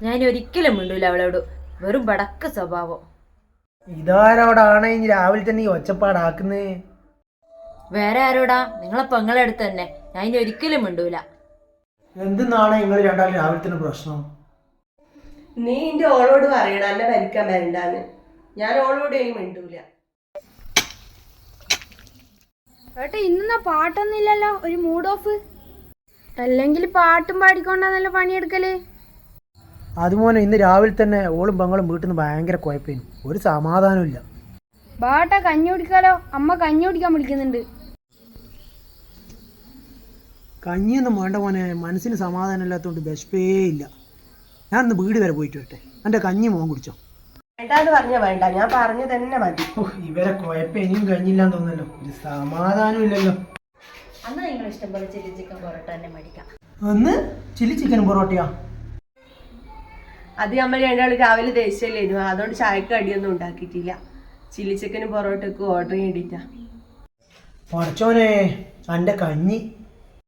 ഞാൻ ഒരിക്കലും മിണ്ടൂല അവളോട്. വെറും ബടക്ക് സ്വഭാവം. ഇതാരോടാണ് ഇനി രാവിലെ തന്നെ ഈ ഒച്ചപ്പാടാക്കുന്നേ? വേറെ ആരോടാ? നിങ്ങളെ പെങ്ങളെ അടുത്ത് തന്നെ. ഞാൻ ഇനി ഒരിക്കലും മിണ്ടൂല. എന്തെന്നാണ് നിങ്ങൾ രണ്ടാളും രാവിലെ തന്നെ പ്രശ്നം? നീ എന്റെ ഓളോട് പറയണ എന്നെ ഭരിക്കാൻ വരണ്ടാന്ന്. ഞാൻ ഓളോട് ഇനി മിണ്ടൂല. ഏട്ടാ ഇന്നാ പാട്ടൊന്നും ഇല്ലല്ലോ, ഒരു മൂഡ് ഓഫ്. അല്ലെങ്കിൽ പാട്ടും പാടിക്കൊണ്ടാന്നല്ലോ പണിയെടുക്കല്. അതുപോലെ ഇന്ന് രാവിലെ തന്നെ ഓളും പെങ്ങളും വീട്ടിൽ നിന്ന് ഭയങ്കര കുഴപ്പേനും ഒരു സമാധാനവും ഇല്ല. ബാട്ടാ കഞ്ഞി കുടിക്കാലോ, അമ്മ കഞ്ഞി കുടിക്കാൻ വിളിക്കുന്നുണ്ട്. കഞ്ഞിയൊന്നും വേണ്ട മോനെ, മനസ്സിന് സമാധാനം ഇല്ലാത്തതുകൊണ്ട് വിശപ്പേ ഇല്ല. ഞാൻ ഇന്ന് വീട് വരെ പോയിട്ട് വരട്ടെ. എൻ്റെ കഞ്ഞി മോൻ കുടിച്ചോ? വേണ്ടാന്ന് പറഞ്ഞ വേണ്ട, ഞാൻ പറഞ്ഞു തന്നെ മതി. ഇവരെ കുഴപ്പം ഇനിയും കഴിഞ്ഞില്ലാന്ന് തോന്നല്ലോ, ഒരു സമാധാനം ഇല്ലല്ലോ. അന്ന് നിങ്ങൾ ഇഷ്ടം പോലെ ചില്ലി ചിക്കൻ പൊറോട്ട തന്നെ മേടിക്കാം. ഒന്ന് ചില്ലി ചിക്കനും പൊറോട്ടയാ? അത് നമ്മൾ രണ്ടാളും രാവിലെ ദേശീയല്ലേനു, അതുകൊണ്ട് ചായക്ക് അടിയൊന്നും ഉണ്ടാക്കിയിട്ടില്ല. ചില്ലി ചിക്കനും പൊറോട്ടക്കും ഓർഡർ ചെയ്തിട്ടാ. പഠിച്ചോനെ എൻ്റെ കഞ്ഞി